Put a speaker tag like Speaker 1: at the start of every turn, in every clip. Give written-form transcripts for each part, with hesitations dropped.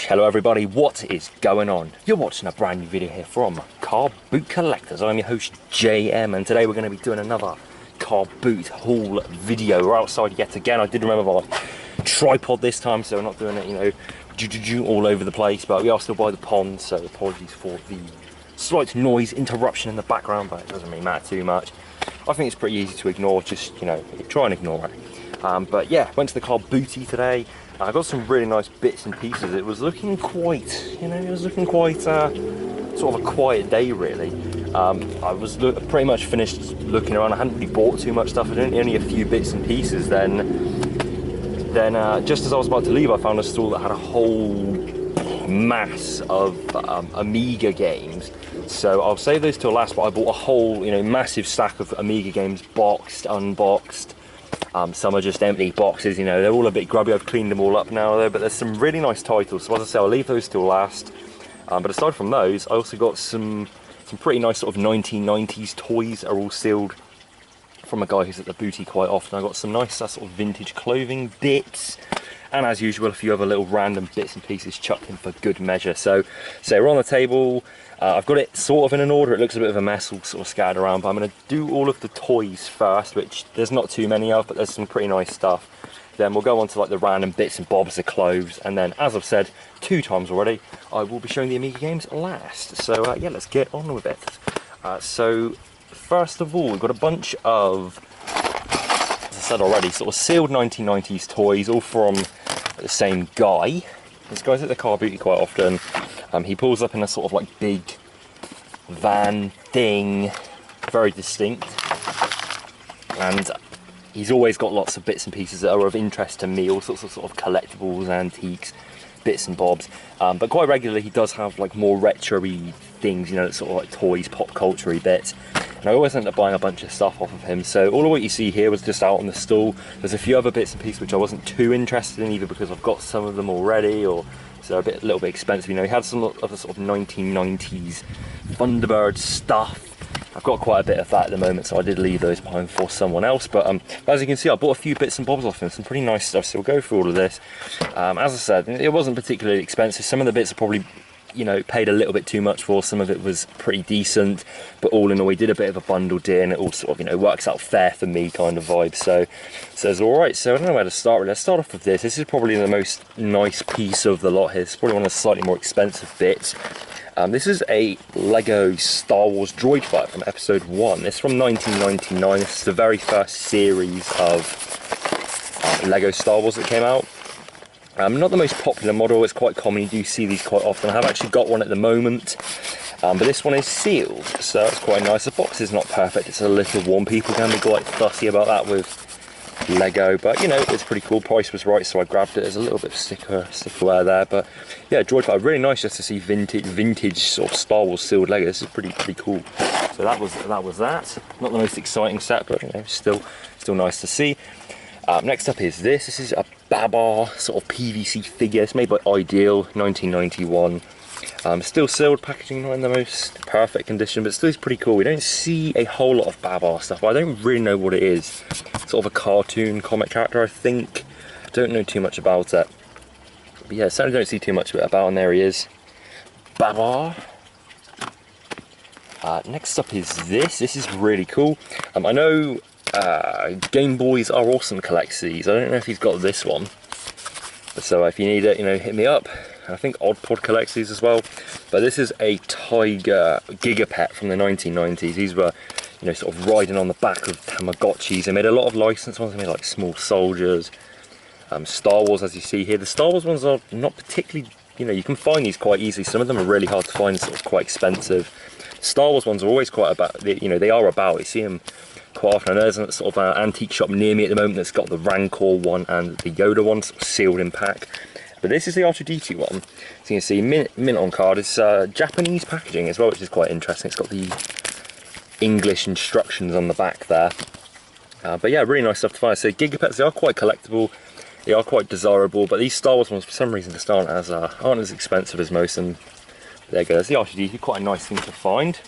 Speaker 1: Hello everybody, what is going on? You're watching a brand new video here from CarBootCollectors. I'm your host JM, and today we're going to be doing another car boot haul video. We're outside yet again. I did remember my tripod this time, so we're not doing it, all over the place, but we are still by the pond, so apologies for the slight noise interruption in the background, but it doesn't really matter too much. I think it's pretty easy to ignore, just, try and ignore it. But yeah, went to the car booty today. I got some really nice bits and pieces. It was looking quite, sort of a quiet day really. I was pretty much finished looking around. I hadn't really bought too much stuff. I didn't only a few bits and pieces. Then just as I was about to leave, I found a stall that had a whole mass of Amiga games. So I'll save those till last. But I bought a whole, massive stack of Amiga games, boxed, unboxed. Some are just empty boxes, they're all a bit grubby. I've cleaned them all up now though, but there's some really nice titles. So as I say, I'll leave those till last. But aside from those, I also got some pretty nice sort of 1990s toys that are all sealed from a guy who's at the booty quite often. I got some nice sort of vintage clothing bits, and as usual, a few other little random bits and pieces chucked in for good measure. So we're on the table. I've got it sort of in an order. It looks a bit of a mess, all sort of scattered around, but I'm going to do all of the toys first, which there's not too many of, but there's some pretty nice stuff. Then we'll go on to like the random bits and bobs of clothes, and then, as I've said 2 times already, I will be showing the Amiga games last. So yeah, let's get on with it. So first of all, we've got a bunch of, as I said already, sort of sealed 1990s toys, all from the same guy. This guy's at the car booty quite often. He pulls up in a sort of like big van thing, very distinct, and he's always got lots of bits and pieces that are of interest to me, all sorts of sort of collectibles, antiques, bits and bobs, but quite regularly he does have like more retro-y things, sort of like toys, pop culture-y bits, and I always end up buying a bunch of stuff off of him. So all of what you see here was just out on the stall. There's a few other bits and pieces which I wasn't too interested in, either because I've got some of them already, or so a little bit expensive. He had some of the sort of 1990s Thunderbird stuff. I've got quite a bit of that at the moment, so I did leave those behind for someone else. But as you can see, I bought a few bits and bobs off him, some pretty nice stuff. So we'll go through all of this. As I said, it wasn't particularly expensive. Some of the bits are probably, paid a little bit too much for. Some of it was pretty decent, but all in all, we did a bit of a bundle deal, and it all sort of, works out fair for me kind of vibe. So it's all right. So I don't know where to start with. Let's start off with this. This is probably the most nice piece of the lot here. It's probably one of the slightly more expensive bits. This is a Lego Star Wars droid fighter from episode 1. It's from 1999. This is the very first series of Lego Star Wars that came out. Not the most popular model. It's quite common. You do see these quite often. I have actually got one at the moment, but this one is sealed, so it's quite nice. The box is not perfect. It's a little warm. People can be quite fussy about that with Lego, but it's pretty cool. Price was right, so I grabbed it. There's a little bit of stickerware there, but yeah, droid fighter, really nice just to see vintage sort of Star Wars sealed Lego. This is pretty cool. So that was that. Not the most exciting set, but still nice to see. Next up is this. This is a Babar sort of PVC figure. It's made by Ideal, 1991. Still sealed, packaging not in the most perfect condition, but still is pretty cool. We don't see a whole lot of Babar stuff, but I don't really know what it is. Sort of a cartoon comic character, I think. Don't know too much about it. But yeah, certainly don't see too much of it about, and there he is. Babar. Next up is this. This is really cool. I know Game Boys Are Awesome collects these. I don't know if he's got this one. So if you need it, hit me up. I think Oddpod collects these as well. But this is a Tiger Gigapet from the 1990s. These were, sort of riding on the back of Tamagotchis. They made a lot of licensed ones. They made like Small Soldiers, Star Wars, as you see here. The Star Wars ones are not particularly, you can find these quite easily. Some of them are really hard to find, sort of quite expensive. Star Wars ones are always quite about, they are about. You see them quite often. There's a sort of antique shop near me at the moment that's got the Rancor one and the Yoda one sort of sealed in pack. But this is the R2-D2 one. So you can see mint on card. It's Japanese packaging as well, which is quite interesting. It's got the English instructions on the back there. But yeah, really nice stuff to find. So Gigapets, they are quite collectible. They are quite desirable. But these Star Wars ones, for some reason, just aren't as expensive as most. And there you go. There's the R2-D2. Quite a nice thing to find.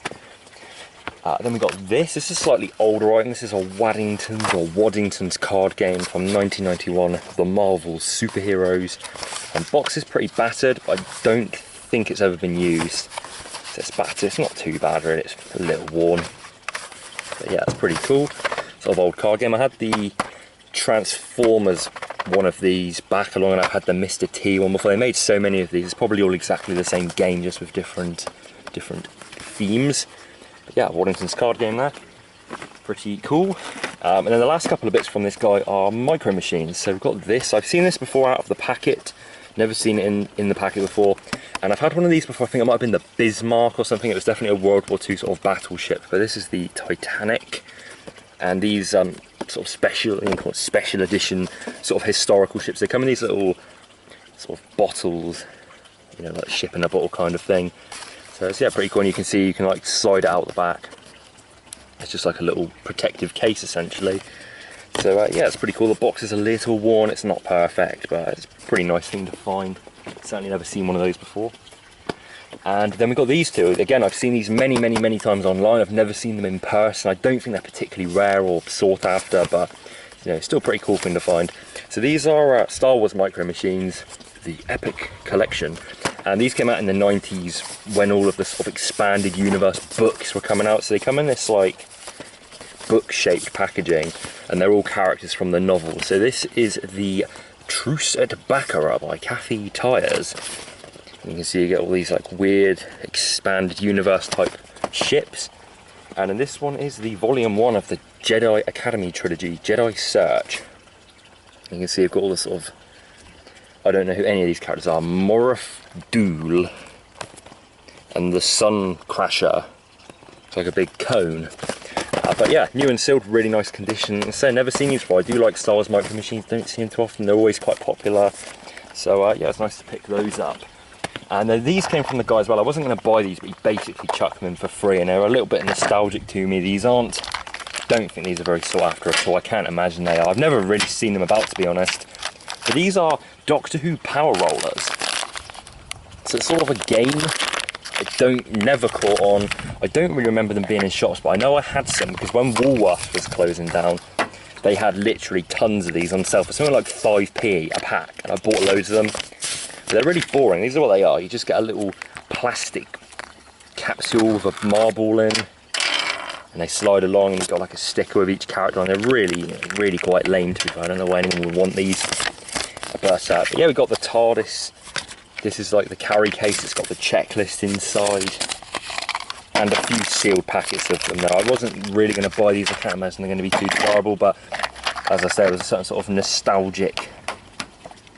Speaker 1: Then we got this. This is a slightly older item. This is a Waddington's card game from 1991, the Marvel Superheroes. Box is pretty battered, but I don't think it's ever been used. So it's battered, it's not too bad really, it's a little worn. But yeah, it's pretty cool. Sort of old card game. I had the Transformers one of these back along, and I've had the Mr. T one before. They made so many of these, it's probably all exactly the same game, just with different themes. But yeah, Waddington's card game there. Pretty cool. And then the last couple of bits from this guy are micro machines. So we've got this, I've seen this before out of the packet, never seen it in the packet before, and I've had one of these before. I think it might have been the Bismarck or something. It was definitely a World War II sort of battleship, but this is the Titanic, and these sort of special edition sort of historical ships. They come in these little sort of bottles, you know, like ship in a bottle kind of thing. So it's, yeah, pretty cool, and you can see you can like slide it out the back. It's just like a little protective case essentially. So yeah, it's pretty cool. The box is a little worn, it's not perfect, but it's a pretty nice thing to find. Certainly never seen one of those before. And then we've got these two. Again, I've seen these many times online. I've never seen them in person. I don't think they're particularly rare or sought after, but you know, still pretty cool thing to find. So these are Star Wars micro machines, the Epic Collection. And these came out in the 90s when all of the sort of expanded universe books were coming out. So they come in this like book-shaped packaging, and they're all characters from the novel. So this is the Truce at Baccarat by Kathy Tyers. You can see you get all these like weird expanded universe type ships. And then this one is the volume 1 of the Jedi Academy trilogy, Jedi Search. You can see you've got all the sort of, I don't know who any of these characters are, Morph Dool and the Sun Crasher. It's like a big cone. But yeah, new and sealed, really nice condition. So never seen these before. I do like Star Wars micro machines, don't see them too often. They're always quite popular. So yeah, it's nice to pick those up. And then these came from the guy as well. I wasn't going to buy these, but he basically chucked them in for free, and they're a little bit nostalgic to me. These aren't, don't think these are very sought after at all. I can't imagine they are. I've never really seen them about, to be honest. But these are Doctor Who Power Rollers. So it's sort of a game. Never caught on. I don't really remember them being in shops, but I know I had some because when Woolworths was closing down, they had literally tons of these on sale for something like 5p a pack, and I bought loads of them. But they're really boring. These are what they are. You just get a little plastic capsule with a marble in, and they slide along, and you've got like a sticker with each character on. They're really quite lame, to be fair. I don't know why anyone would want these. But yeah, we've got the TARDIS. This is like the carry case. It's got the checklist inside, and a few sealed packets of them. Now, I wasn't really going to buy these. I can't imagine they're going to be too desirable, but as I said, there's a certain sort of nostalgic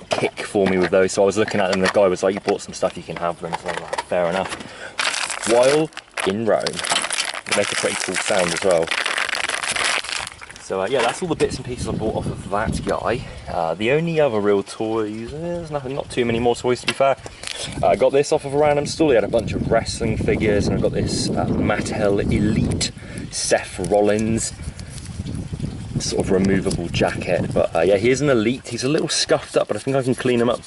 Speaker 1: kick for me with those. So I was looking at them, and the guy was like, "You bought some stuff, you can have them." So I was like, fair enough. While in Rome, they make a pretty cool sound as well. So yeah, that's all the bits and pieces I bought off of that guy. The only other real toys, there's not too many more toys, to be fair. I got this off of a random stall. He had a bunch of wrestling figures, and I've got this Mattel Elite Seth Rollins sort of removable jacket. But yeah, here's an Elite. He's a little scuffed up, but I think I can clean him up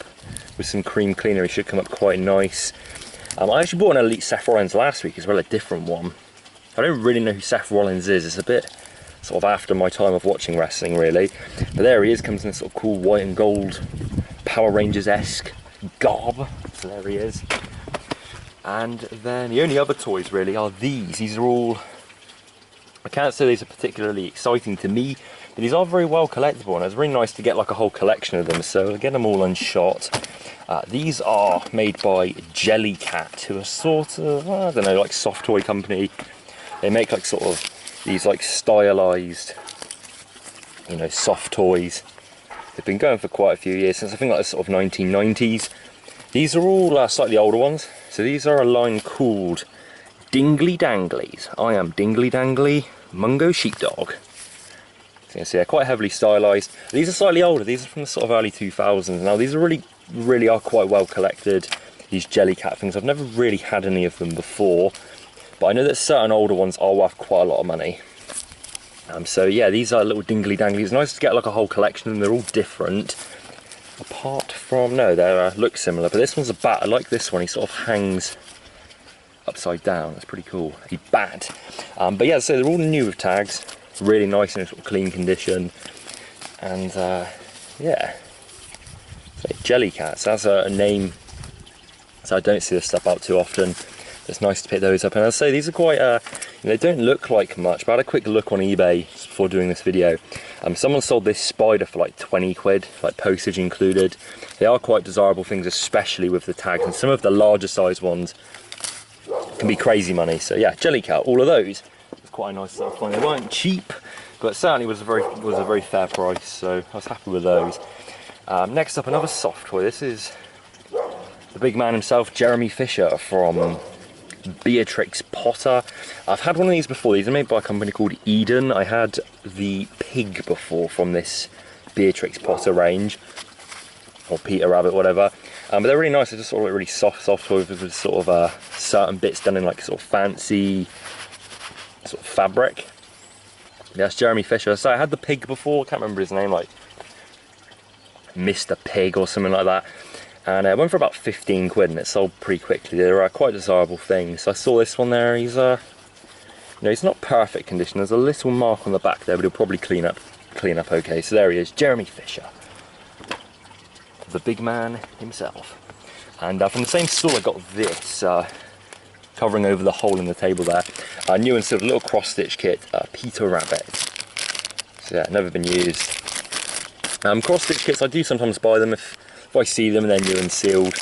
Speaker 1: with some cream cleaner. He should come up quite nice. I actually bought an Elite Seth Rollins last week as well, a different one. I don't really know who Seth Rollins is. It's a bit sort of after my time of watching wrestling, really. But there he is, comes in this sort of cool white and gold Power Rangers-esque garb. So there he is. And then the only other toys really are these. These are all, I can't say these are particularly exciting to me, but these are very well collectible, and it's really nice to get like a whole collection of them. So get them all unshot. These are made by Jellycat, who are sort of, I don't know, like soft toy company. They make like sort of these like stylized, you know, soft toys. They've been going for quite a few years, since I think like the sort of 1990s. These are all slightly older ones. So these are a line called Dingly Danglies. I am Dingly Dangly Mungo Sheepdog. So you can see they're quite heavily stylized. These are slightly older. These are from the sort of early 2000s. Now these are really are quite well collected. These Jellycat things. I've never really had any of them before, but I know that certain older ones are worth quite a lot of money. So yeah, these are little Dingly Danglies. It's nice to get like a whole collection of them. They're all different. Apart from, no, they look similar, but this one's a bat. I like this one. He sort of hangs upside down. That's pretty cool. A bat. But yeah, so they're all new with tags. Really nice and sort of clean condition. And yeah, So Jellycats, that's a name, so I don't see this stuff out too often. It's nice to pick those up, and I'll say these are quite, they don't look like much, but I had a quick look on eBay before doing this video. Someone sold this spider for like 20 quid, like postage included. They are quite desirable things, especially with the tags, and some of the larger size ones can be crazy money. So yeah, Jellycat, all of those, it's quite a nice little find. They weren't cheap, but certainly was a very fair price, so I was happy with those. Next up, another soft toy. This is the big man himself, Jeremy Fisher from Beatrix Potter. I've had one of these before. These are made by a company called Eden. I had the pig before from this Beatrix Potter range, or Peter Rabbit, whatever. But they're really nice. They're just sort of really soft toys with sort of certain bits done in like sort of fancy sort of fabric. Yes, Jeremy Fisher. So I had the pig before. I can't remember his name, like Mr. Pig or something like that. And it went for about 15 quid, and it sold pretty quickly. They're quite desirable things. So I saw this one there. He's he's not perfect condition. There's a little mark on the back there, but he'll probably clean up okay. So there he is, Jeremy Fisher, the big man himself. And from the same store, I got this covering over the hole in the table there. New and sort of little cross-stitch kit, Peter Rabbit. So yeah, never been used. Cross-stitch kits, I do sometimes buy them if I see them and they're new and sealed.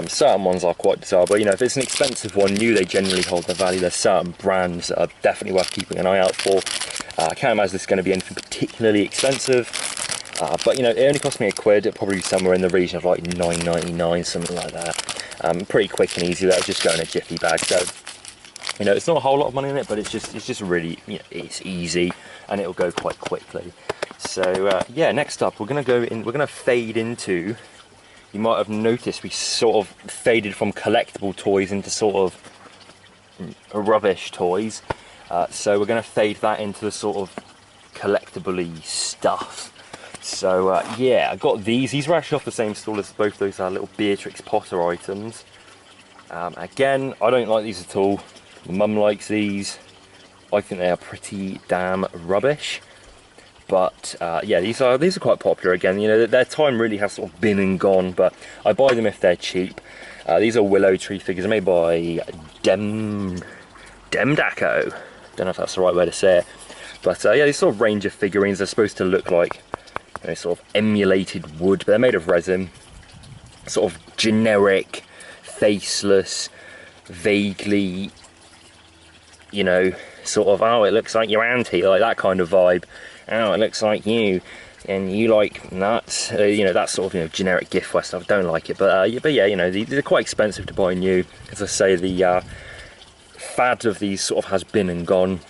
Speaker 1: Certain ones are quite desirable. You know, if it's an expensive one, new, they generally hold their value. There's certain brands that are definitely worth keeping an eye out for. I can't imagine this is going to be anything particularly expensive. But you know, it only cost me £1. It'll probably be somewhere in the region of like £9.99, something like that. Pretty quick and easy. That'll just go in a jiffy bag. So you know, it's not a whole lot of money in it, but it's just really, you know, it's easy and it'll go quite quickly. So yeah, next up we're gonna fade into, you might have noticed we sort of faded from collectible toys into sort of rubbish toys. So we're gonna fade that into the sort of collectible-y stuff. So yeah, I got these were actually off the same stall as both those little Beatrix Potter items. Again, I don't like these at all. My mum likes these. I think they are pretty damn rubbish. But yeah, these are quite popular again. You know, their time really has sort of been and gone, but I buy them if they're cheap. These are willow tree figures made by Demdaco. Don't know if that's the right way to say it. But yeah, these sort of range of figurines are supposed to look like, you know, sort of emulated wood, but they're made of resin. Sort of generic, faceless, vaguely, you know, sort of, oh, it looks like your auntie, like that kind of vibe. Oh, it looks like you, and you like nuts. You know, that sort of, you know, generic giftware stuff. I don't like it, but yeah, you know, these are quite expensive to buy new. As I say, the fad of these sort of has been and gone.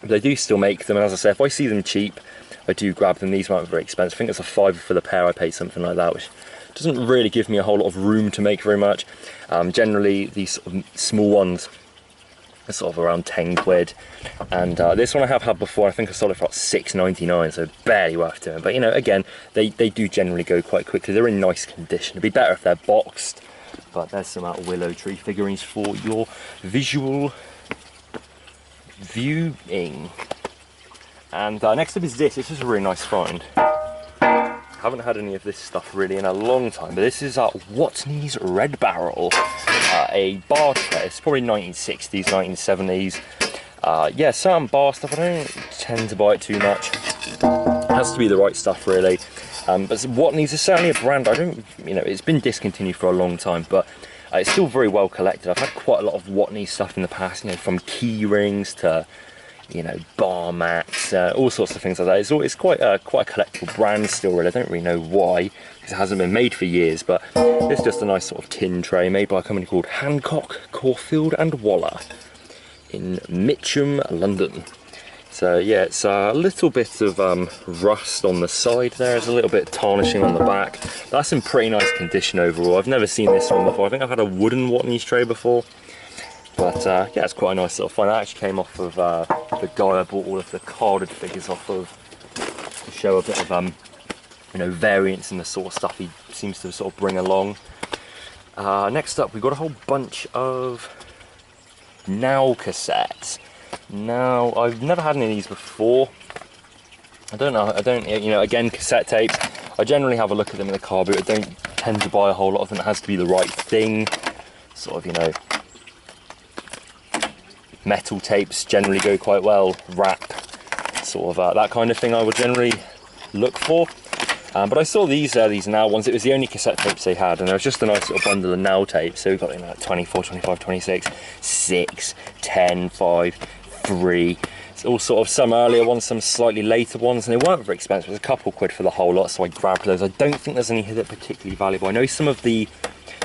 Speaker 1: They do still make them, and as I say, if I see them cheap, I do grab them. These aren't very expensive. I think it's a £5 for the pair. I paid something like that, which doesn't really give me a whole lot of room to make very much. Generally, these sort of small ones, sort of around 10 quid, and this one I have had before. I think I sold it for about £6.99, so barely worth doing. But you know, again, they do generally go quite quickly. They're in nice condition. It'd be better if they're boxed, but there's some willow tree figurines for your visual viewing. And next up is this. This is a really nice find. I haven't had any of this stuff really in a long time, but this is Watney's Red Barrel, a bar tray. It's probably 1960s, 1970s. Yeah, certain bar stuff, I don't tend to buy it too much. It has to be the right stuff really. But Watney's is certainly a brand you know, it's been discontinued for a long time, but it's still very well collected. I've had quite a lot of Watney stuff in the past, you know, from key rings to, you know, bar mats, all sorts of things like that. It's quite a collectible brand still really. I don't really know why, because it hasn't been made for years, but it's just a nice sort of tin tray made by a company called Hancock, Caulfield and Waller in Mitcham, London. So yeah, it's a little bit of rust on the side there. There's a little bit of tarnishing on the back. That's in pretty nice condition overall. I've never seen this one before. I think I've had a wooden Watney's tray before. But yeah, it's quite a nice little find. That actually came off of the guy I bought all of the carded figures off of, to show a bit of you know, variance in the sort of stuff he seems to sort of bring along. Next up, we've got a whole bunch of Now cassettes. Now, I've never had any of these before. I don't know, you know, again, cassette tapes. I generally have a look at them in the car boot. I don't tend to buy a whole lot of them. It has to be the right thing. Sort of, you know, metal tapes generally go quite well. Wrap, sort of that kind of thing I would generally look for. But I saw these now ones. It was the only cassette tapes they had, and there was just a nice little bundle of now tapes. So we've got, you know, 24, 25, 26, 6, 10, 5, 3. It's all sort of some earlier ones, some slightly later ones, and they weren't very expensive. It was a couple quid for the whole lot, so I grabbed those. I don't think there's any here that are particularly valuable. I know some of the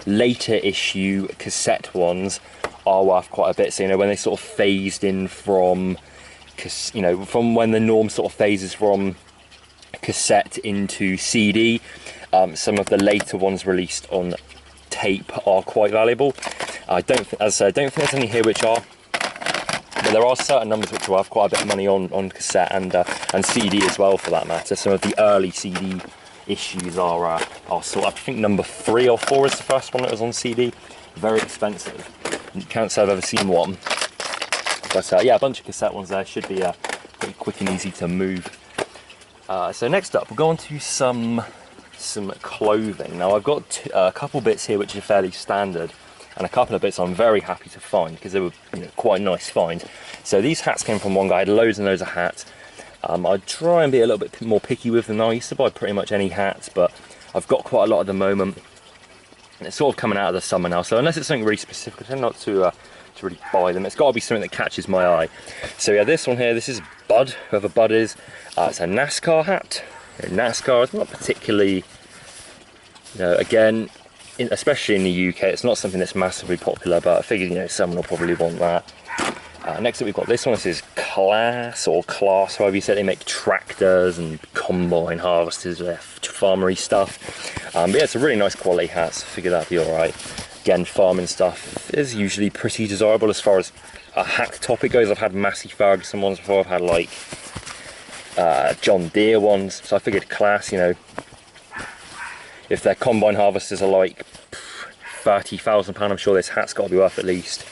Speaker 1: later issue cassette ones are worth quite a bit. So, you know, when they sort of phased in from, you know, from when the norm sort of phases from cassette into CD, some of the later ones released on tape are quite valuable. I don't think, as I said, I don't think there's any here which are, but there are certain numbers which will have quite a bit of money on cassette and CD as well, for that matter. Some of the early CD issues are sort of, I think number 3 or 4 is the first one that was on CD. Very expensive. Can't say I've ever seen one. But yeah, a bunch of cassette ones there. Should be pretty quick and easy to move. So next up, we'll go on to some clothing. Now I've got a couple bits here which are fairly standard, and a couple of bits I'm very happy to find because they were, you know, quite a nice find. So these hats came from one guy. I had loads and loads of hats. I'd try and be a little bit more picky with them. I used to buy pretty much any hats, but I've got quite a lot at the moment, and it's sort of coming out of the summer now. So unless it's something really specific, I tend not to really buy them. It's got to be something that catches my eye. So yeah, this one here, this is Bud, whoever Bud is. It's a NASCAR hat. NASCAR is not particularly, you know, again, especially in the UK, it's not something that's massively popular, but I figured, you know, someone will probably want that. Next up we've got this one. This is Class, or Class, however you say it. They make tractors and combine harvesters, farmery stuff. But yeah, it's a really nice quality hat, so I figured that'd be alright. Again, farming stuff is usually pretty desirable as far as a hat topic goes. I've had Massey Ferguson ones before, I've had like John Deere ones, so I figured Class, you know, if their combine harvesters are like £30,000, I'm sure this hat's got to be worth at least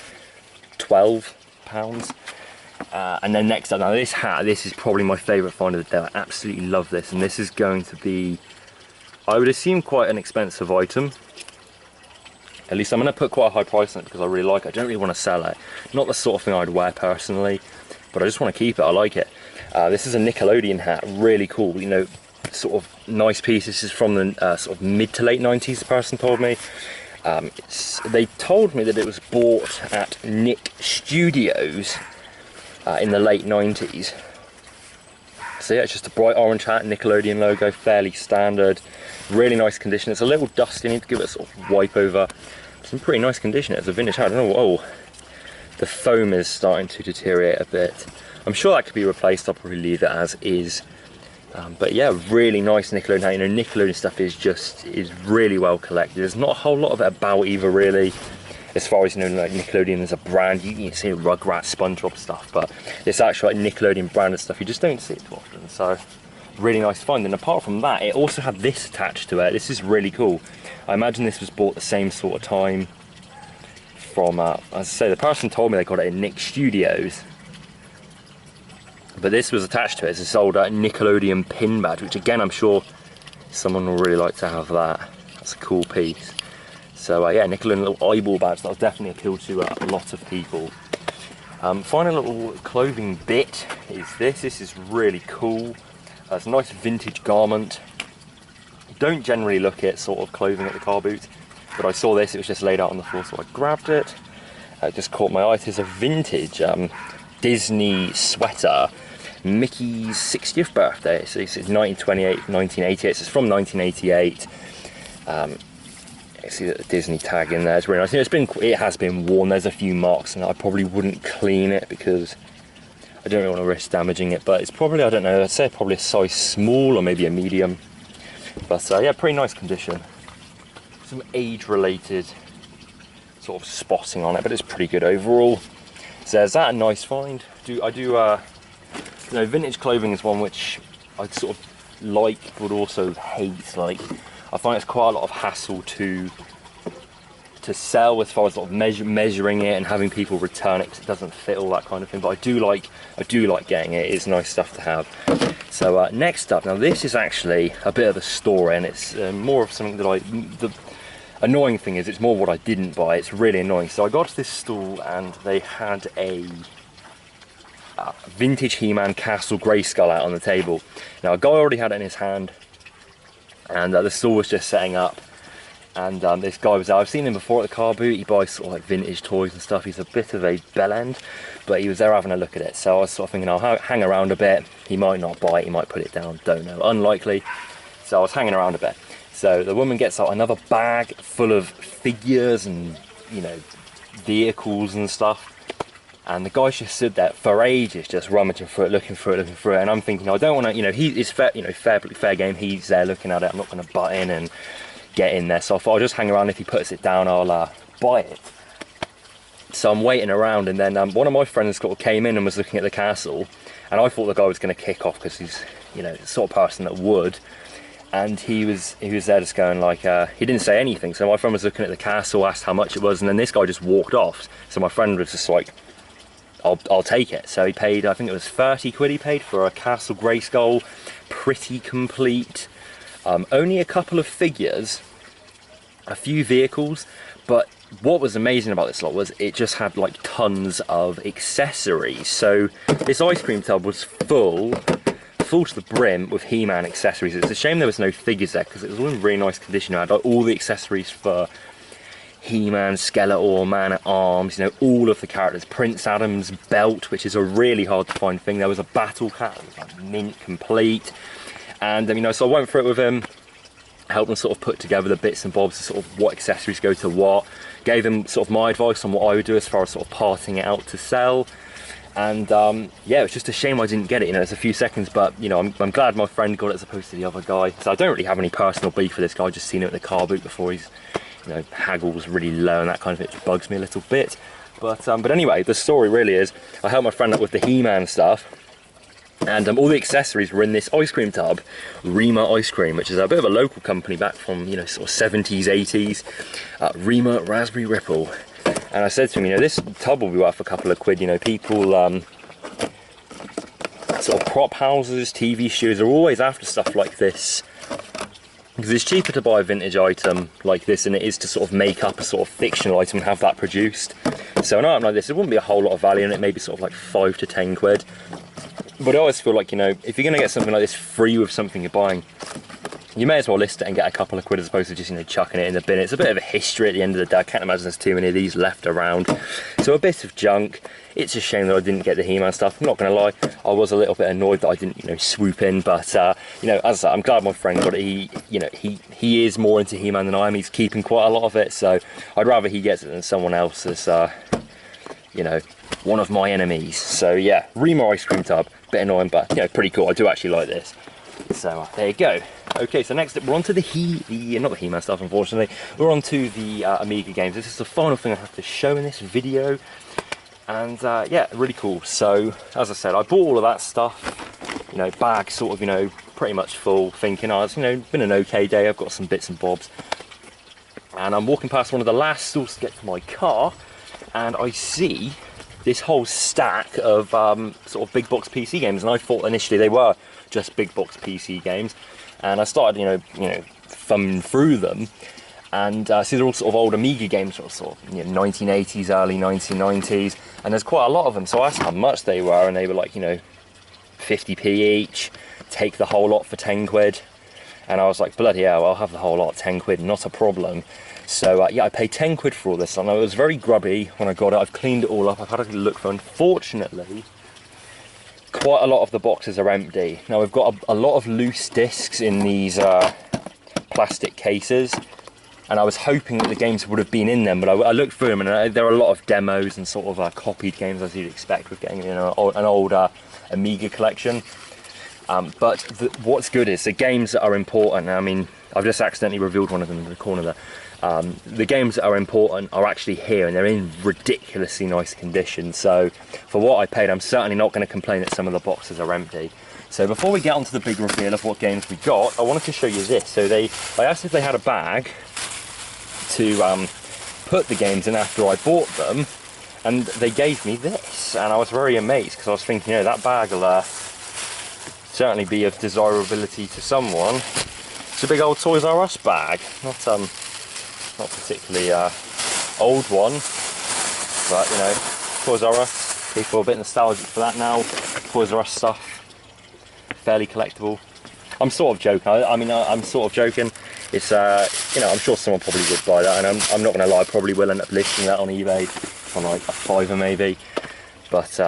Speaker 1: £12. And then next up, now this hat, this is probably my favourite find of the day. I absolutely love this, and this is going to be, I would assume, quite an expensive item. At least I'm going to put quite a high price on it because I really like it. I don't really want to sell it. Not the sort of thing I'd wear personally, but I just want to keep it. I like it. This is a Nickelodeon hat, really cool. You know, sort of nice piece. This is from the sort of mid to late 90s, the person told me. They told me that it was bought at Nick Studios in the late 90s. So yeah, it's just a bright orange hat, Nickelodeon logo, fairly standard, really nice condition. It's a little dusty, you need to give it a sort of wipe over. It's in pretty nice condition. It's a vintage hat. I don't know, oh, the foam is starting to deteriorate a bit. I'm sure that could be replaced. I'll probably leave it as is. But yeah, really nice Nickelodeon hat. You know, Nickelodeon stuff is really well collected. There's not a whole lot of it about either, really. As far as, you know, like Nickelodeon as a brand, you can see Rugrats, SpongeBob stuff, but this actual like Nickelodeon branded stuff, you just don't see it too often. So really nice find. And apart from that, it also had this attached to it. This is really cool. I imagine this was bought the same sort of time from, as I say, the person told me they got it in Nick Studios. But this was attached to it. It's this old Nickelodeon pin badge, which again, I'm sure someone will really like to have that. That's a cool piece. So yeah, Nickelodeon little eyeball badge, that'll definitely appeal to a lot of people. Final little clothing bit is this. This is really cool. It's a nice vintage garment. Don't generally look at sort of clothing at the car boot, but I saw this, it was just laid out on the floor, so I grabbed it. It just caught my eye. It is a vintage Disney sweater, Mickey's 60th birthday. So it's 1988, so it's from 1988. You see the Disney tag in there. It's really nice. You know, it has been worn. There's a few marks, and I probably wouldn't clean it because I don't really want to risk damaging it. But it's probably, I don't know, I'd say probably a size small or maybe a medium. But yeah, pretty nice condition. Some age-related sort of spotting on it, but it's pretty good overall. So there's that, a nice find. You know, vintage clothing is one which I sort of like, but also hate. Like, I find it's quite a lot of hassle to to sell as far as sort of measuring it and having people return it because it doesn't fit, all that kind of thing. But I do like getting it. It's nice stuff to have. So next up, now this is actually a bit of a story, and it's more of something that the annoying thing is it's more what I didn't buy. It's really annoying. So I got to this stall and they had a vintage He-Man Castle Grayskull out on the table. Now a guy already had it in his hand, and the stall was just setting up. And this guy was there. I've seen him before at the car boot. He buys sort of like vintage toys and stuff. He's a bit of a bellend, but he was there having a look at it. So I was sort of thinking, I'll hang around a bit. He might not buy it, he might put it down, don't know, unlikely. So I was hanging around a bit. So the woman gets out another bag full of figures and, you know, vehicles and stuff. And the guy just stood there for ages, just rummaging through it, looking through it. And I'm thinking, I don't want to, you know, it's fair, you know, fair game. He's there looking at it. I'm not going to butt in and get in there. So I thought I'll just hang around. If he puts it down, I'll buy it. So I'm waiting around, and then one of my friends sort of came in and was looking at the castle, and I thought the guy was going to kick off because he's, you know, the sort of person that would. And he was there just going like, he didn't say anything. So my friend was looking at the castle, asked how much it was, and then this guy just walked off. So my friend was just like, I'll take it. So he paid, I think it was 30 quid he paid for a Castle Grayskull, pretty complete. Only a couple of figures, a few vehicles, but what was amazing about this lot was it just had like tons of accessories. So this ice cream tub was full to the brim with He-Man accessories. It's a shame there was no figures there because it was all in really nice condition. I had like, all the accessories for He-Man, Skeletor, Man-at-Arms, you know, all of the characters. Prince Adam's belt, which is a really hard to find thing. There was a battle cat that was like mint complete. And you know, so I went through it with him, helped him sort of put together the bits and bobs, sort of what accessories go to what. Gave him sort of my advice on what I would do as far as sort of parting it out to sell. And yeah, it was just a shame I didn't get it. You know, it's a few seconds, but you know, I'm glad my friend got it as opposed to the other guy. So I don't really have any personal beef for this guy. I've just seen it at the car boot before. He's, you know, haggles really low and that kind of it, which bugs me a little bit. But anyway, the story really is I helped my friend out with the He-Man stuff. And all the accessories were in this ice cream tub, Rima Ice Cream, which is a bit of a local company back from, you know, sort of 70s, 80s. Rima Raspberry Ripple. And I said to him, you know, this tub will be worth a couple of quid. You know, people, sort of prop houses, TV studios are always after stuff like this. Because it's cheaper to buy a vintage item like this than it is to sort of make up a sort of fictional item and have that produced. So an item like this, there wouldn't be a whole lot of value in it, maybe sort of like 5 to 10 quid. But I always feel like, you know, if you're going to get something like this free with something you're buying, you may as well list it and get a couple of quid as opposed to just, you know, chucking it in the bin. It's a bit of a history at the end of the day. I can't imagine there's too many of these left around. So a bit of junk. It's a shame that I didn't get the He-Man stuff. I'm not going to lie, I was a little bit annoyed that I didn't, you know, swoop in. But, you know, as I said, I'm glad my friend got it. He, you know, he is more into He-Man than I am. He's keeping quite a lot of it. So I'd rather he gets it than someone else as, you know, one of my enemies. So yeah, Rima Ice Cream Tub. Bit annoying, but, you know, pretty cool. I do actually like this. So there you go. Okay, so next up we're on to not the He-Man stuff, unfortunately. We're on to the Amiga games. This is the final thing I have to show in this video. And yeah, really cool. So, as I said, I bought all of that stuff. You know, bag sort of, you know, pretty much full, thinking, oh, it's, you know, been an okay day. I've got some bits and bobs. And I'm walking past one of the last stalls to get to my car, and I see this whole stack of sort of big box PC games, and I thought initially they were just big box PC games, and I started, you know, thumbing through them, and see they're all sort of old Amiga games, sort of, you know, 1980s, early 1990s, and there's quite a lot of them. So I asked how much they were, and they were like, you know, 50p each. Take the whole lot for 10 quid, and I was like, bloody hell, I'll have the whole lot, 10 quid, not a problem. So yeah, I paid 10 quid for all this, and I was very grubby when I got it. I've cleaned it all up, I've had a look for it. Unfortunately, quite a lot of the boxes are empty. Now we've got a lot of loose discs in these plastic cases, and I was hoping that the games would have been in them, but I looked through them, and there are a lot of demos and sort of copied games, as you'd expect with getting, you know, an old Amiga collection. But what's good is the games that are important. I mean, I've just accidentally revealed one of them in the corner there. The games that are important are actually here, and they're in ridiculously nice condition. So for what I paid, I'm certainly not going to complain that some of the boxes are empty. So before we get onto the big reveal of what games we got, I wanted to show you this. So I asked if they had a bag to put the games in after I bought them, and they gave me this, and I was very amazed because I was thinking, you know, that bag will certainly be of desirability to someone. It's a big old Toys R Us bag, not particularly old one, but you know, Toys R Us. People are a bit nostalgic for that now. Toys R Us stuff, fairly collectible. I'm sort of joking. I'm sort of joking. It's you know, I'm sure someone probably would buy that, and I'm not going to lie, I probably will end up listing that on eBay for like a £5 maybe. But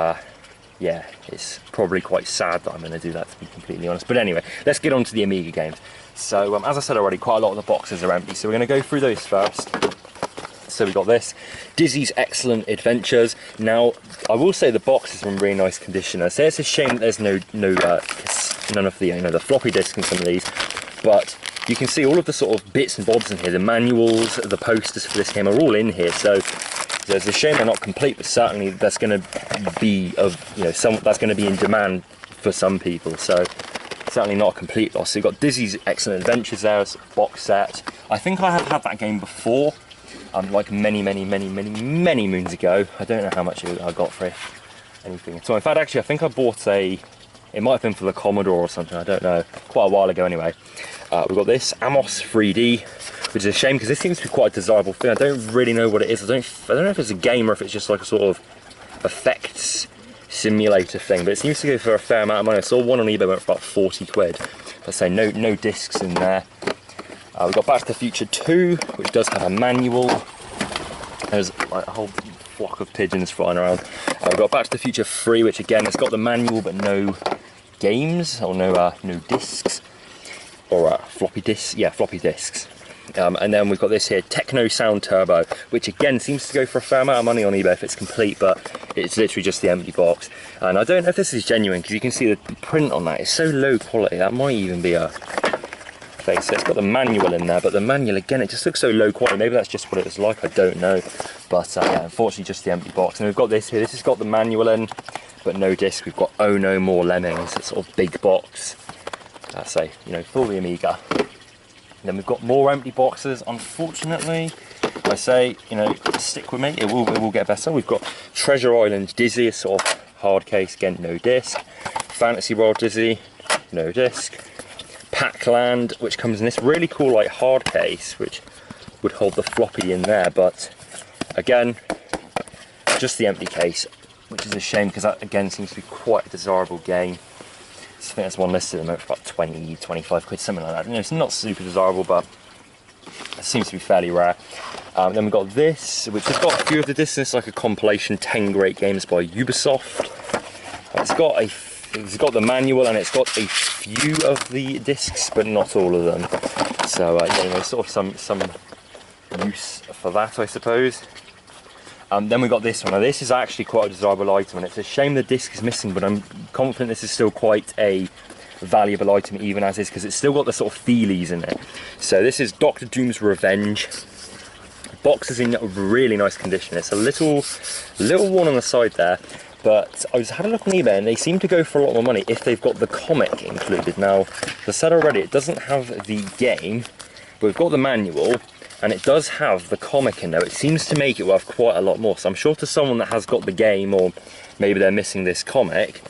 Speaker 1: yeah, it's probably quite sad that I'm going to do that, to be completely honest. But anyway, let's get on to the Amiga games. So as I said already, quite a lot of the boxes are empty, so we're going to go through those first. So we got this, Dizzy's Excellent Adventures. Now, I will say the box is in really nice condition. I say it's a shame that there's none of the, you know, the floppy disk in some of these, but you can see all of the sort of bits and bobs in here. The manuals, the posters for this game are all in here. So it's a shame they're not complete, but certainly that's going to be that's going to be in demand for some people. So certainly not a complete loss. So you've got Dizzy's Excellent Adventures there as a box set. I think I have had that game before. Like many moons ago. I don't know how much I got for it, anything. So in fact, actually, I think I bought it might have been for the Commodore or something, I don't know, quite a while ago anyway. We've got this, Amos 3D, which is a shame because this seems to be quite a desirable thing. I don't really know what it is. I don't know if it's a game or if it's just like a sort of effects simulator thing, but it seems to go for a fair amount of money. I saw one on eBay went for about 40 quid. Let's say no discs in there. We've got Back to the Future 2, which does have a manual. There's like a whole flock of pigeons flying around. We've got Back to the Future 3, which again, it's got the manual but no games, or no discs. Or floppy discs, yeah, floppy discs. And then we've got this here, Techno Sound Turbo, which again seems to go for a fair amount of money on eBay if it's complete, but it's literally just the empty box. And I don't know if this is genuine, because you can see the print on that is so low quality, that might even be a face. So it's got the manual in there, but the manual again, it just looks so low quality. Maybe that's just what it was like, I don't know. But yeah, unfortunately just the empty box. And we've got this here, this has got the manual in, but no disc. We've got Oh No More Lemmings, it's sort of big box. I say, you know, for the Amiga. And then we've got more empty boxes, unfortunately. I say, you know, stick with me, it will get better. We've got Treasure Island Dizzy, a sort of hard case, again, no disc. Fantasy World Dizzy, no disc. Pac-Land, which comes in this really cool like hard case, which would hold the floppy in there, but again, just the empty case, which is a shame because that again seems to be quite a desirable game. I think there's one listed at the moment for about 20, 25 quid, something like that. You know, it's not super desirable, but it seems to be fairly rare. Then we've got this, which has got a few of the discs. It's like a compilation, 10 great games by Ubisoft. It's got the manual and it's got a few of the discs, but not all of them. So yeah, you know, sort of some use for that, I suppose. Then we got this one. Now this is actually quite a desirable item, and it's a shame the disc is missing, but I'm confident this is still quite a valuable item even as is, because it's still got the sort of feelies in it. So this is Dr. Doom's Revenge. The box is in really nice condition. It's a little worn on the side there, but I just had a look on eBay and they seem to go for a lot more money if they've got the comic included. Now, as I said already, it doesn't have the game, but we've got the manual, and it does have the comic in there. It seems to make it worth quite a lot more. So I'm sure to someone that has got the game, or maybe they're missing this comic,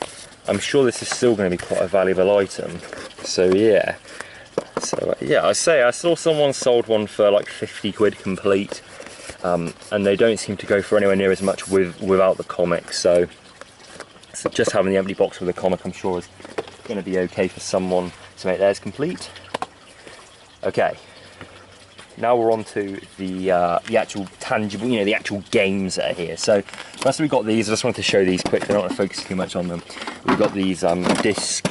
Speaker 1: I'm sure this is still going to be quite a valuable item. So yeah. So yeah, I saw someone sold one for like 50 quid complete, and they don't seem to go for anywhere near as much without the comic. So just having the empty box with the comic, I'm sure is going to be okay for someone to make theirs complete. Okay. Now we're on to the actual tangible, you know, the actual games that are here. So first we've got these. I just wanted to show these quickly. I don't want to focus too much on them. We've got these disc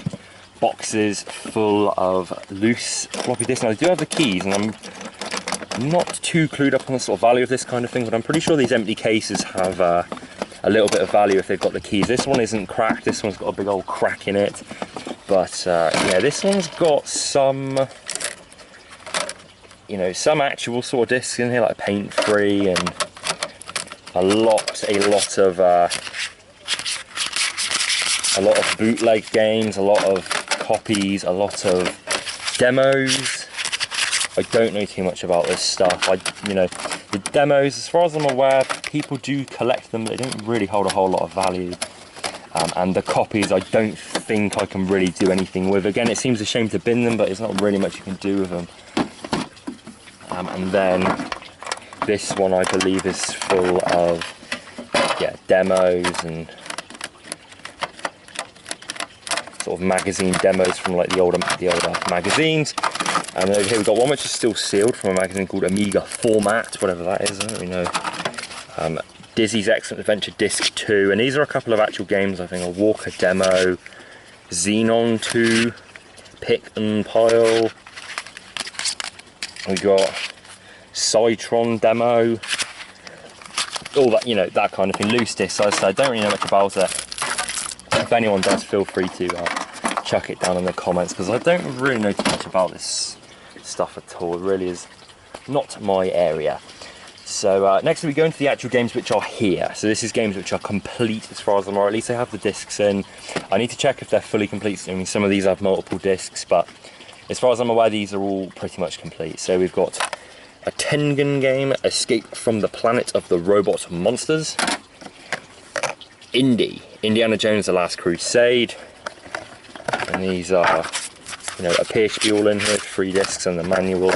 Speaker 1: boxes full of loose floppy disks. Now they do have the keys, and I'm not too clued up on the sort of value of this kind of thing, but I'm pretty sure these empty cases have a little bit of value if they've got the keys. This one isn't cracked. This one's got a big old crack in it. But yeah, this one's got some, you know, some actual sort of discs in here, like paint-free, and a lot of bootleg games, a lot of copies, a lot of demos. I don't know too much about this stuff. You know, The demos, as far as I'm aware, people do collect them, but they don't really hold a whole lot of value. And the copies, I don't think I can really do anything with. Again, it seems a shame to bin them, but there's not really much you can do with them. And then this one, I believe, is full of demos and sort of magazine demos from like the older magazines. And over here we've got one which is still sealed from a magazine called Amiga Format, whatever that is, I don't really know. Dizzy's Excellent Adventure Disc 2, and these are a couple of actual games. I think a Walker demo, Xenon 2, Pick and Pile. We got Cytron demo, all that, you know, that kind of thing. Loose discs. So I don't really know much about it. If anyone does, feel free to chuck it down in the comments, because I don't really know too much about this stuff at all. It really is not my area. So next we go into the actual games which are here. So this is games which are complete as far as I'm aware. At least I have the discs in. I need to check if they're fully complete. I mean, some of these have multiple discs, but as far as I'm aware, these are all pretty much complete. So we've got a Tengen game, Escape from the Planet of the Robot Monsters. Indiana Jones: The Last Crusade. And these are, you know, appear to be all in here, 3 discs and the manual.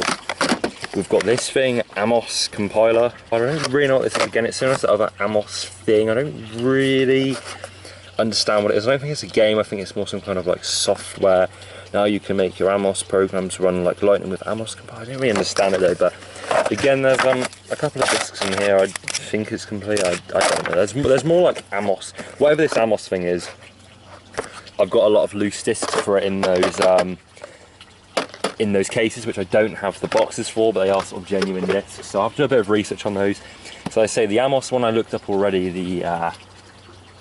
Speaker 1: We've got this thing, Amos Compiler. I don't really know what this is. Again, it's similar to the other Amos thing. I don't really understand what it is. I don't think it's a game. I think it's more some kind of like software. Now you can make your Amos programs run like lightning with Amos Compiler. I don't really understand it though, but again, there's a couple of discs in here. I think it's complete. I don't know. There's more like Amos. Whatever this Amos thing is, I've got a lot of loose discs for it in those cases, which I don't have the boxes for, but they are sort of genuine discs. So I've done a bit of research on those. So I say the Amos one I looked up already, the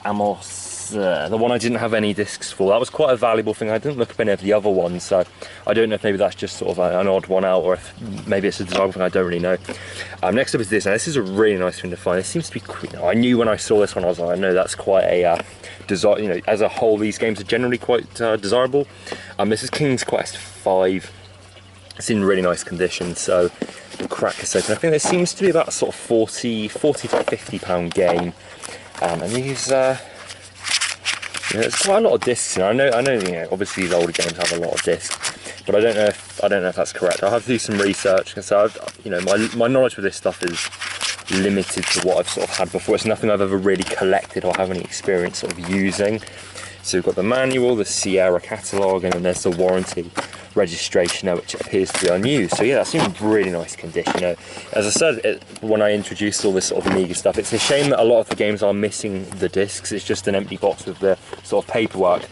Speaker 1: Amos, the one I didn't have any discs for. That was quite a valuable thing. I didn't look up any of the other ones, so I don't know if maybe that's just sort of an odd one out, or if maybe it's a desirable thing. I don't really know. Next up is this. Now this is a really nice thing to find. It seems to be quick. Now, I knew when I saw this one, I was like, I know that's quite a desire. You know, as a whole, these games are generally quite desirable. This is King's Quest V. It's in really nice condition, so we'll crack this open. I think this seems to be about a sort of 40 to £50 game, and these, there's quite a lot of discs. I know, you know, obviously these older games have a lot of discs, but I don't know if that's correct. I'll have to do some research, because you know, my knowledge with this stuff is limited to what I've sort of had before. It's nothing I've ever really collected or have any experience sort of using. So we've got the manual, the Sierra catalogue, and then there's the warranty registration now, which appears to be unused. So yeah, that's in really nice condition. You know, as I said when I introduced all this sort of Amiga stuff, it's a shame that a lot of the games are missing the discs. It's just an empty box with the sort of paperwork.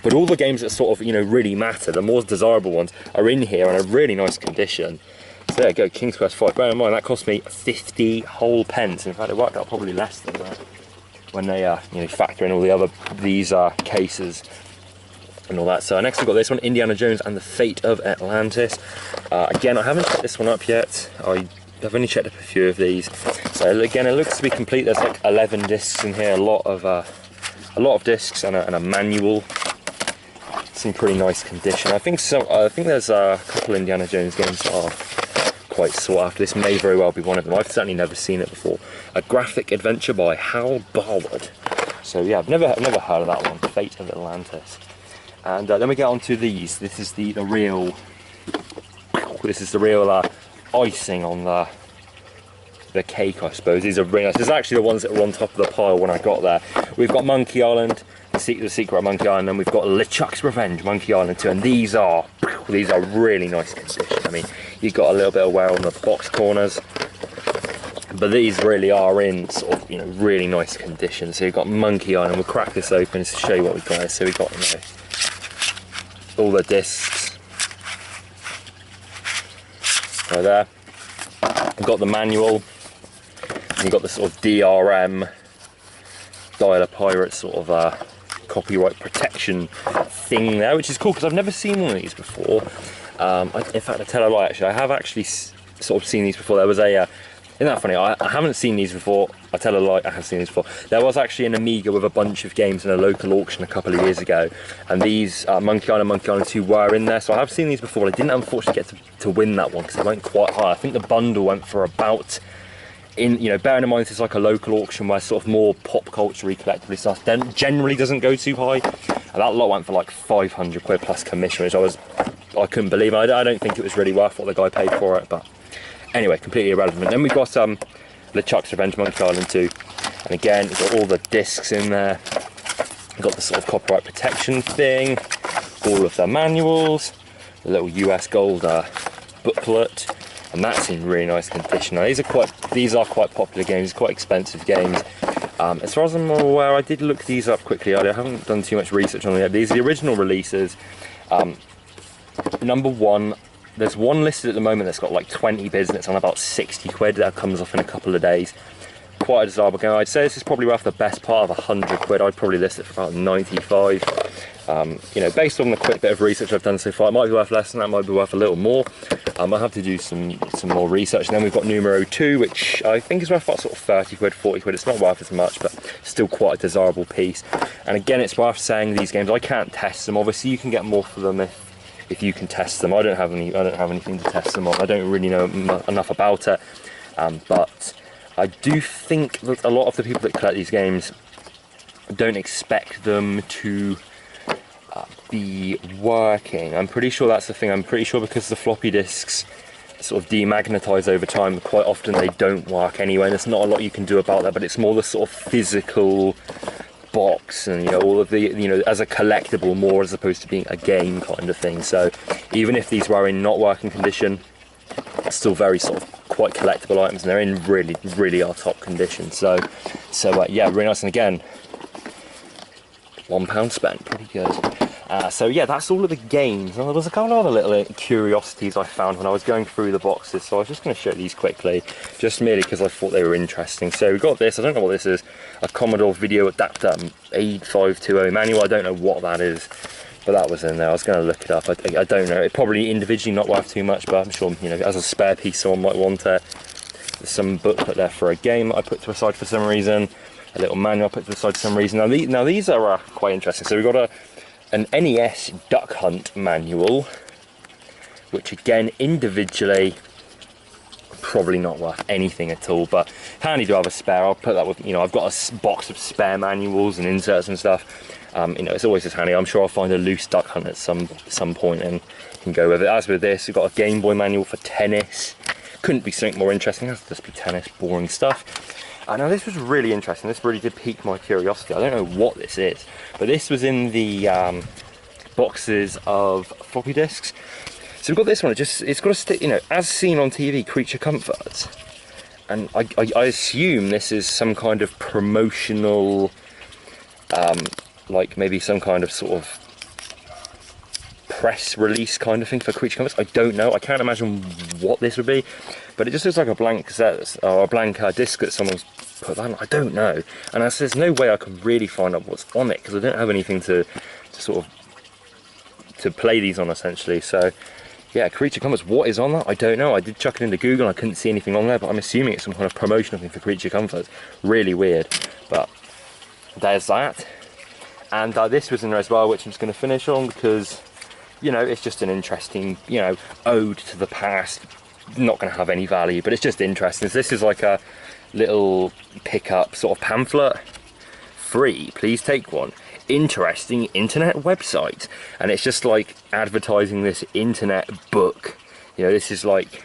Speaker 1: But all the games that sort of, you know, really matter, the more desirable ones, are in here in a really nice condition. So there you go, King's Quest V. Bear in mind, that cost me 50 whole pence. In fact, it worked out probably less than that when they you know, factor in all the other cases and all that. So next we've got this one, Indiana Jones and the Fate of Atlantis. Again, I haven't checked this one up yet. I've only checked up a few of these. So again, it looks to be complete. There's like 11 discs in here, a lot of discs and a manual. It's in pretty nice condition. I think there's a couple of Indiana Jones games that are quite sought after. This may very well be one of them. I've certainly never seen it before. A graphic adventure by Hal Barwood. So yeah, I've never heard of that one. Fate of Atlantis. And then we get on to these. This is the real. This is the real icing on the cake, I suppose. These are really nice. This is actually the ones that were on top of the pile when I got there. We've got Monkey Island, the Secret of Monkey Island, and we've got LeChuck's Revenge, Monkey Island 2, and these are really nice condition. I mean, you've got a little bit of wear on the box corners, but these really are in sort of, you know, really nice condition. So you've got Monkey Island. We'll crack this open to show you what we've got here. So we've got, you know, all the discs right there. We've got the manual, and you've got the sort of DRM, Dial-A Pirate sort of copyright protection thing there, which is cool because I've never seen one of these before. In fact, I tell a lie, actually, I have actually sort of seen these before. There was a, isn't that funny? I haven't seen these before. I tell a lie, I have seen these before. There was actually an Amiga with a bunch of games in a local auction a couple of years ago, and these Monkey Island 2 were in there, so I have seen these before. I didn't unfortunately get to win that one because it went quite high. I think the bundle went for about bearing in mind this is like a local auction where sort of more pop culture-y collectible stuff then generally doesn't go too high, and that lot went for like 500 quid plus commission, which I couldn't believe. I don't think it was really worth what the guy paid for it, but anyway, completely irrelevant. Then we've got LeChuck's Revenge Monkey Island 2, and again it's got all the discs in there. We've got the sort of copyright protection thing, all of the manuals, the little US gold booklet, and that's in really nice condition. Now these are quite popular games, quite expensive games. As far as I'm aware, I did look these up quickly earlier. I haven't done too much research on them yet. These are the original releases. Number one, there's one listed at the moment that's got like 20 bids and it's on about 60 quid. That comes off in a couple of days. Quite a desirable game. I'd say this is probably worth the best part of 100 quid. I'd probably list it for about 95. Based on the quick bit of research I've done so far, it might be worth less than that, might be worth a little more. I'll have to do some more research. And then we've got numero 2, which I think is worth about sort of 30 quid, 40 quid. It's not worth as much, but still quite a desirable piece. And again, it's worth saying these games, I can't test them. Obviously, you can get more for them if you can test them. I don't have anything to test them on. I don't really know enough about it, but I do think that a lot of the people that collect these games don't expect them to be working. I'm pretty sure that's the thing. I'm pretty sure because the floppy disks sort of demagnetize over time, quite often they don't work anyway, and there's not a lot you can do about that, but it's more the sort of physical box and all of the as a collectible more as opposed to being a game kind of thing. So even if these were in not working condition, it's still very sort of quite collectible items, and they're in really are top condition. So yeah, really nice. And again, £1 spent, pretty good. So yeah, that's all of the games. Now, there was a couple of other little curiosities I found when I was going through the boxes, so I was just going to show these quickly, just merely because I thought they were interesting. So we got this, I don't know what this is, a Commodore Video Adapter 8520 manual. I don't know what that is, but that was in there. I was going to look it up. I don't know. It probably individually not worth too much, but I'm sure as a spare piece someone might want it. There's some booklet there for a game that I put to the side for some reason. A little manual I put to the side for some reason. Now these are quite interesting. So we've got an NES Duck Hunt manual, which again individually probably not worth anything at all, but handy to have a spare. I'll put that with I've got a box of spare manuals and inserts and stuff. It's always just handy. I'm sure I'll find a loose Duck Hunt at some point and can go with it. As with this, we've got a Game Boy manual for tennis. Couldn't be something more interesting. It has to just be tennis, boring stuff. Now this was really interesting. This really did pique my curiosity. I don't know what this is, but this was in the boxes of floppy disks. So we've got this one. It's got a stick, as seen on TV, Creature Comforts, and I assume this is some kind of promotional, like maybe some kind of sort of press release kind of thing for Creature Comforts. I don't know. I can't imagine what this would be, but it just looks like a blank cassette or a blank disc that someone's put that on. I don't know, and there's no way I can really find out what's on it because I don't have anything to sort of to play these on essentially. So yeah, Creature Comforts, what is on that? I don't know. I did chuck it into Google and I couldn't see anything on there, but I'm assuming it's some kind of promotional thing for Creature Comforts. Really weird, but there's that. And this was in there as well, which I'm just going to finish on because it's just an interesting ode to the past. Not going to have any value, but it's just interesting. So this is like a little pickup sort of pamphlet. Free, please take one. Interesting internet website, and it's just like advertising this internet book. This is like,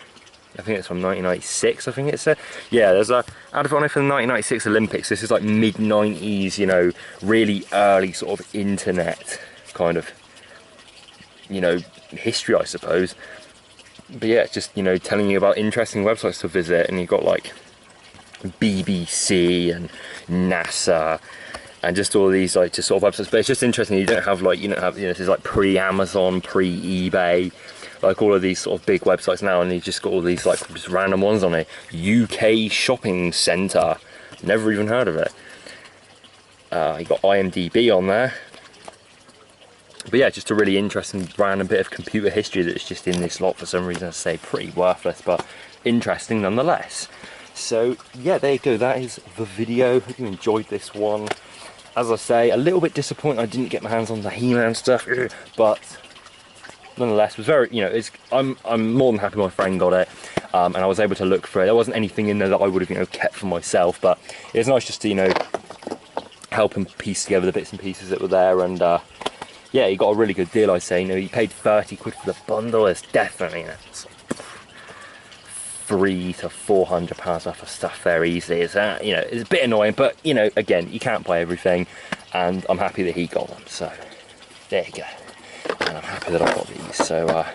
Speaker 1: I think it's from 1996. I think it said. Yeah, there's a advert on it for the 1996 Olympics. This is like mid 90s, really early sort of internet kind of history, I suppose. But yeah, it's just telling you about interesting websites to visit, and you've got like BBC and NASA and just all these like just sort of websites. But it's just interesting. You don't have this is like pre-Amazon, pre-eBay, like all of these sort of big websites now, and you just got all these like just random ones on it. UK shopping centre, never even heard of it. You got IMDb on there. But yeah, just a really interesting random bit of computer history that's just in this lot for some reason. I say pretty worthless, but interesting nonetheless. So yeah, there you go. That is the video. Hope you enjoyed this one. As I say, a little bit disappointed I didn't get my hands on the He-Man stuff, but nonetheless, was very I'm more than happy my friend got it. and I was able to look through it. There wasn't anything in there that I would have, you know, kept for myself, but it was nice just to, you know, help him piece together the bits and pieces that were there. And yeah, he got a really good deal, I'd say. You know, he paid 30 quid for the bundle. It's definitely, you know, it's like £300 to £400 worth of stuff there easily. It's you know, it's a bit annoying, but you know, again, you can't buy everything, and I'm happy that he got them. So there you go, and I'm happy that I got these. So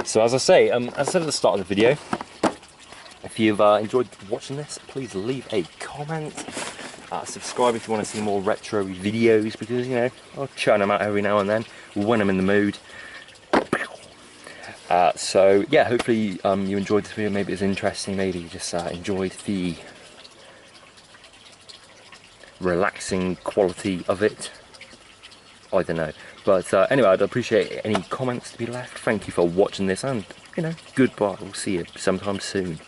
Speaker 1: so as I say, as I said at the start of the video, if you've enjoyed watching this, please leave a comment. Subscribe if you want to see more retro videos, because you know, I'll churn them out every now and then when I'm in the mood. So yeah, hopefully you enjoyed this video. Maybe it's interesting, maybe you just enjoyed the relaxing quality of it. I don't know, but anyway, I'd appreciate any comments to be left. Thank you for watching this, and you know, goodbye. We'll see you sometime soon.